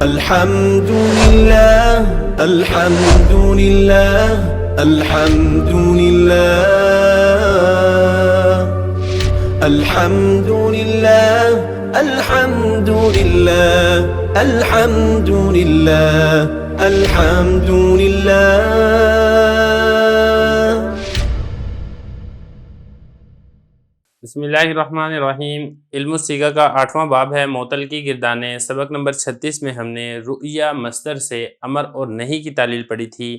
الحمد لله الحمد لله الحمد لله الحمد لله الحمد لله الحمد لله الحمد لله. بسم اللہ الرحمن الرحیم. علم الصیغہ کا 8واں باب ہے معطل کی گردانیں. سبق نمبر 36 میں ہم نے رؤیا مصدر سے امر اور نہیں کی تعلیل پڑھی تھی.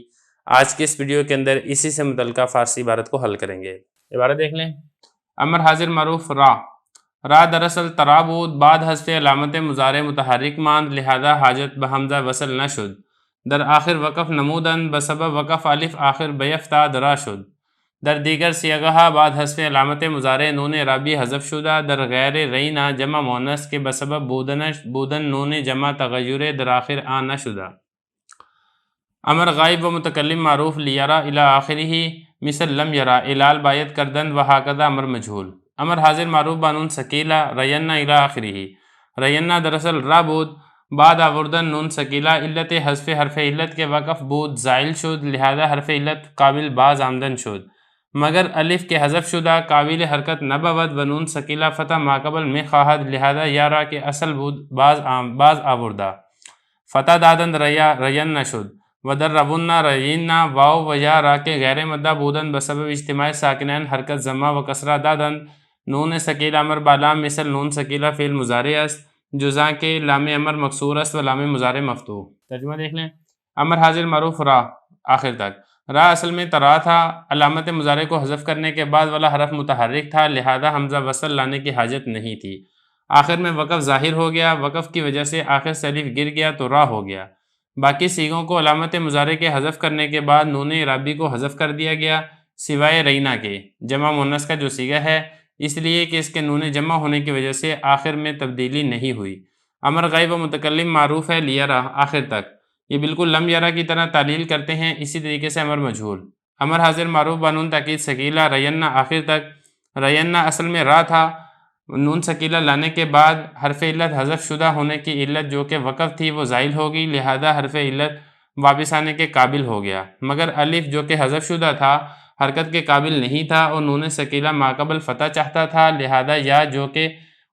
آج کے اس ویڈیو کے اندر اسی سے متعلقہ فارسی عبارت کو حل کریں گے. عبارت دیکھ لیں. امر حاضر معروف را دراصل ترا بود بعد حذف علامت مضارع متحرک ماند لہذا حاجت بحمزہ وصل نہ شد. در آخر وقف نمودن بسبب وقف الف آخر بیفتا درا شد. در دیگر سیغہ بعد حذف علامت مضارع نون رابی حذف شدہ. در غیر رینا جمع مؤنث کے بسبب بودن نون جمع تغیر در آخر آن شدہ. امر غائب و متکلم معروف لیرا الی آخرہ مثل لم یرا علال باید کردن و ہاکذا امر مجھول. امر حاضر معروف بانون ثقیلہ رینا الی آخرہ. رینا دراصل را بود بعد آوردن نون ثقیلہ علت حذف حرف علت کے وقف بود زائل شد لہذا حرف علت قابل باز آمدن شد مگر الف کے حذف شدہ قابل حرکت نہ بود و نون ثقیلہ فتح ماقبل میں خواہد لہذا یارا کے اصل بود باز آوردہ فتح دادن ریان نہ شد و در ربن ریننا واو و یا را کے غیر مدہ بودن بسبب اجتماع ساکنین حرکت ضمہ و کسرہ دادن نون ثقیلہ امر بالام مثل نون ثقیلہ فعل مضارع است جزاں کے لام امر مکسور است و لام مضارع مفتوح. ترجمہ دیکھ لیں. امر حاضر معروف را آخر تک. را اصل میں ترا تھا، علامت مضارع کو حذف کرنے کے بعد والا حرف متحرک تھا لہذا حمزہ وصل لانے کی حاجت نہیں تھی. آخر میں وقف ظاہر ہو گیا، وقف کی وجہ سے آخر سے الف گر گیا تو را ہو گیا. باقی سیغوں کو علامت مضارع کے حذف کرنے کے بعد نون اعرابی کو حذف کر دیا گیا سوائے رینا کے جمع مؤنث کا جو سیغہ ہے، اس لیے کہ اس کے نون جمع ہونے کی وجہ سے آخر میں تبدیلی نہیں ہوئی. امر غائب و متکلم معروف ہے لیرا آخر تک. یہ بالکل لم یرا کی طرح تعلیل کرتے ہیں. اسی طریقے سے امر مجھول. امر حاضر معروف بانون تاکید ثقیلہ رینا آخر تک. رینا اصل میں را تھا، نون ثقیلہ لانے کے بعد حرف علت حذف شدہ ہونے کی علت جو کہ وقف تھی وہ زائل ہوگی لہذا حرف علت واپس آنے کے قابل ہو گیا مگر الف جو کہ حذف شدہ تھا حرکت کے قابل نہیں تھا اور نون ثقیلہ ماقبل فتح چاہتا تھا لہذا یا جو کہ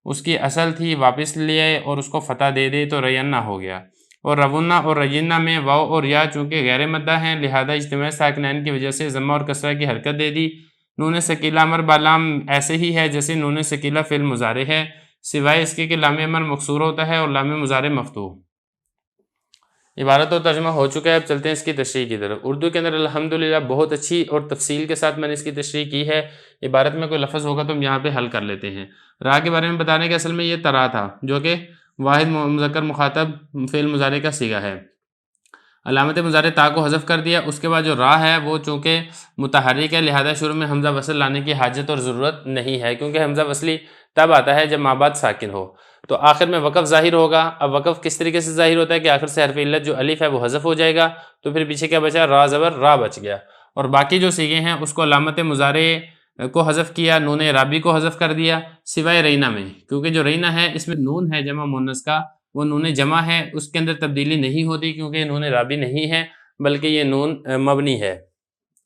اس کی اصل تھی واپس لے آئے اور اس کو فتح دے دے تو رینا ہو گیا. اور رونا اور رینہ میں واو اور یا چونکہ غیر مدہ ہیں لہذا اجتماع ساکنین کی وجہ سے ضمہ اور کسرہ کی حرکت دے دی. نون ثقیلہ امر بالام ایسے ہی ہے جیسے نون ثقیلہ فعل مضارع ہے سوائے اس کے کہ لام امر مکسور ہوتا ہے اور لام مضارع مفتوح. عبارت اور ترجمہ ہو چکا ہے. اب چلتے ہیں اس کی تشریح کی طرف. اردو کے اندر الحمدللہ بہت اچھی اور تفصیل کے ساتھ میں نے اس کی تشریح کی ہے. عبارت میں کوئی لفظ ہوگا تو ہم یہاں پہ حل کر لیتے ہیں. را کے بارے میں بتانے کے اصل میں یہ ترا تھا جو کہ واحد مذکر مخاطب فعل مضارع کا صیغہ ہے. علامت مضارع تا کو حذف کر دیا. اس کے بعد جو را ہے وہ چونکہ متحرک ہے لہذا شروع میں حمزہ وصل لانے کی حاجت اور ضرورت نہیں ہے کیونکہ حمزہ وصلی تب آتا ہے جب مابعد ساکن ہو. تو آخر میں وقف ظاہر ہوگا. اب وقف کس طریقے سے ظاہر ہوتا ہے کہ آخر سے حرف علت جو الف ہے وہ حذف ہو جائے گا تو پھر پیچھے کیا بچا؟ را زبر را بچ گیا. اور باقی جو صیغے ہیں اس کو علامت مضارع کو حذف کیا، نون رابی کو حذف کر دیا سوائے رینا میں کیونکہ جو رینا ہے اس میں نون ہے جمع مؤنث کا، وہ نون جمع ہے، اس کے اندر تبدیلی نہیں ہوتی کیونکہ یہ نون رابی نہیں ہے بلکہ یہ نون مبنی ہے.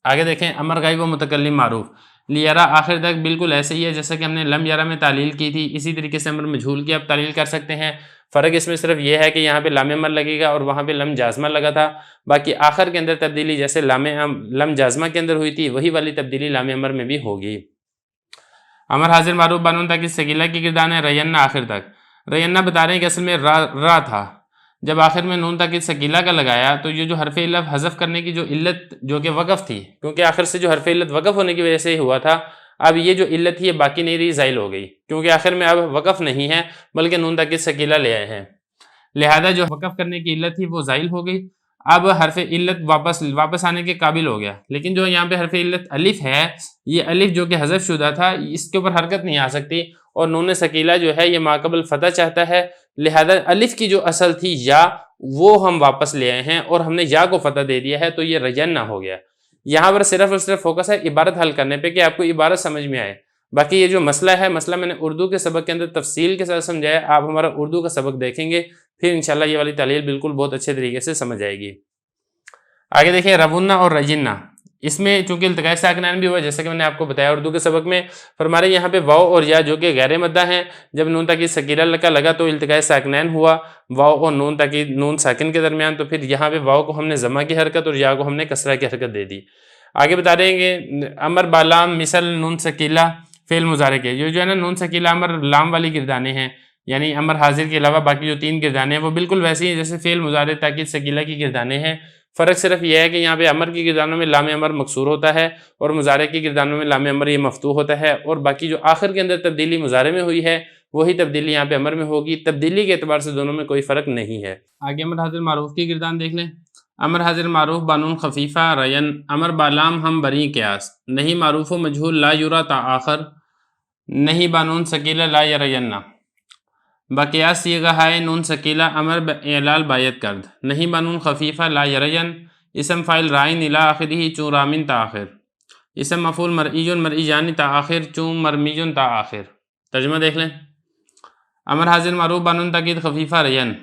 آگے دیکھیں. امر غائب و متکلم معروف لیرا آخر تک بالکل ایسے ہی ہے جیسا کہ ہم نے لم یرا میں تعلیل کی تھی. اسی طریقے سے امر مجھول کی اب تعلیل کر سکتے ہیں. فرق اس میں صرف یہ ہے کہ یہاں پہ لام امر لگے گا اور وہاں پہ لم جازمہ لگا تھا. باقی آخر کے اندر تبدیلی جیسے لم جازمہ کے اندر ہوئی تھی وہی والی تبدیلی لام امر میں بھی ہوگی. امر حاضر معروف بانون تاکید ثقیلہ کی گردان ہے رینا آخر تک. رینا بتا رہے ہیں کہ اصل میں را تھا، جب آخر میں نون تاکید ثقیلہ کا لگایا تو یہ جو حرف علت حذف کرنے کی جو علت جو کہ وقف تھی کیونکہ آخر سے جو حرف علت وقف ہونے کی وجہ سے ہی ہوا تھا، اب یہ جو علت تھی یہ باقی نہیں رہی، زائل ہو گئی کیونکہ آخر میں اب وقف نہیں ہے بلکہ نون تاکید ثقیلہ لے آئے ہیں لہذا جو وقف کرنے کی علت تھی وہ زائل ہو گئی. اب حرف علت واپس آنے کے قابل ہو گیا. لیکن جو یہاں پہ حرف علت الف ہے یہ الف جو کہ حذف شدہ تھا اس کے اوپر حرکت نہیں آ سکتی اور نون ثقیلہ جو ہے یہ ماقبل فتح چاہتا ہے لہذا الف کی جو اصل تھی یا وہ ہم واپس لے آئے ہیں اور ہم نے یا کو فتح دے دیا ہے تو یہ رینا ہو گیا. یہاں پر صرف اور صرف فوکس ہے عبارت حل کرنے پہ کہ آپ کو عبارت سمجھ میں آئے. باقی یہ جو مسئلہ ہے، مسئلہ میں نے اردو کے سبق کے اندر تفصیل کے ساتھ سمجھایا، آپ ہمارا اردو کا سبق دیکھیں گے پھر انشاءاللہ یہ والی تعلیل بالکل بہت اچھے طریقے سے سمجھ آئے گی۔ آگے دیکھیں ربنا اور رجنا، اس میں چونکہ التقاء ساکنین بھی ہوا جیسا کہ میں نے آپ کو بتایا اردو کے سبق میں، فرما رہے یہاں پہ واو اور یا جو کہ غیر مدہ ہیں، جب نون تاکید ثقیلہ کا لگا تو التقاء ساکنین ہوا واو اور نون تاکید نون ساکن کے درمیان، تو پھر یہاں پہ واو کو ہم نے ضمہ کی حرکت اور یا کو ہم نے کسرہ کی حرکت دے دی۔ آگے بتا رہے ہیں کہ امر بالام مثل نون ثقیلہ فعل مضارع کے، جو ہے نا نون ثقیلہ امر لام والی گردانے ہیں، یعنی امر حاضر کے علاوہ باقی جو 3 گردانے ہیں وہ بالکل ویسی ہیں جیسے فعل مضارع تاکید ثقیلہ کی گردانے ہیں۔ فرق صرف یہ ہے کہ یہاں پہ امر کی گردانوں میں لام امر مکسور ہوتا ہے اور مضارع کی گردانوں میں لام امر یہ مفتوح ہوتا ہے، اور باقی جو آخر کے اندر تبدیلی مضارع میں ہوئی ہے وہی تبدیلی یہاں پہ امر میں ہوگی، تبدیلی کے اعتبار سے دونوں میں کوئی فرق نہیں ہے۔ آگے امر حاضر معروف کی گردان دیکھ لیں۔ امر حاضر معروف بانون خفیفہ رین، امر بالام ہم بری قیاس، نہیں معروف و مجہول لا یرا تا آخر، نہیں بانون ثقیلہ لا یرینہ، باقیاس صیغہ ہائے نون ثقیلہ امر اعلال بایت کرد، نہیں بانون خفیفہ لا یرین، اسم فاعل رائن الی آخرہ چون رامن تا آخر، اسم مفعول مرئی مرئیان تا آخر چون مرمی تا آخر۔ ترجمہ دیکھ لیں۔ امر حاضر معروف بانون تاکید خفیفہ رین،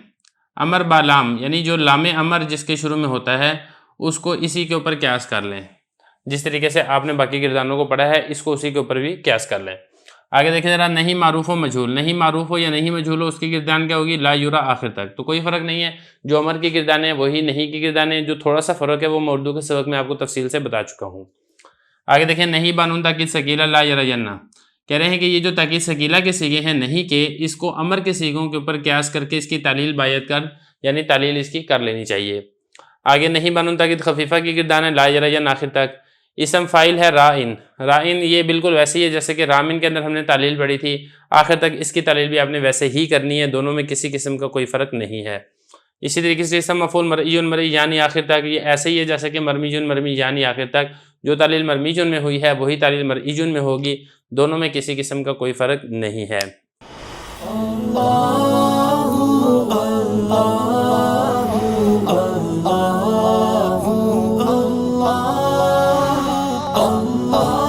امر بالام یعنی جو لام امر جس کے شروع میں ہوتا ہے اس کو اسی کے اوپر قیاس کر لیں، جس طریقے سے آپ نے باقی گردانوں کو پڑھا ہے اس کو اسی کے اوپر بھی قیاس کر لیں۔ آگے دیکھیں ذرا، نہیں معروف و مجہول، نہیں معروف ہو یا نہیں مجہول ہو اس کی گردان کیا ہوگی؟ لا یرا آخر تک، تو کوئی فرق نہیں ہے، جو امر کی گردانیں ہیں وہی نہیں کی گردانیں ہیں، جو تھوڑا سا فرق ہے وہ میں اردو کے سبق میں آپ کو تفصیل سے بتا چکا ہوں۔ آگے دیکھیں نہیں بانون تاکید ثقیلہ لا یرینہ، کہہ رہے ہیں کہ یہ جو تاکید ثقیلہ کے صیغے ہیں نہیں کے، اس کو امر کے صیغوں کے اوپر قیاس کر کے اس کی تعلیل بایت کر یعنی تعلیل اس کی کر لینی چاہیے۔ آگے نہیں بانون تاکید خفیفہ کی گردان ہے لا یرین آخر تک، اسم فائل ہے رائن، رائن یہ بالکل ویسے ہی ہے جیسے کہ رامن کے اندر ہم نے تعلیل پڑھی تھی، آخر تک اس کی تعلیل بھی آپ نے ویسے ہی کرنی ہے، دونوں میں کسی قسم کا کوئی فرق نہیں ہے۔ اسی طریقے سے اسم مفعول مرئی مرئیان آخر تک، یہ ایسے ہی ہے جیسے کہ مرمی مرمیان آخر تک، جو تعلیل مرمی میں ہوئی ہے وہی تعلیل مرئی میں ہوگی، دونوں میں کسی قسم کا کوئی فرق نہیں ہے۔ Allah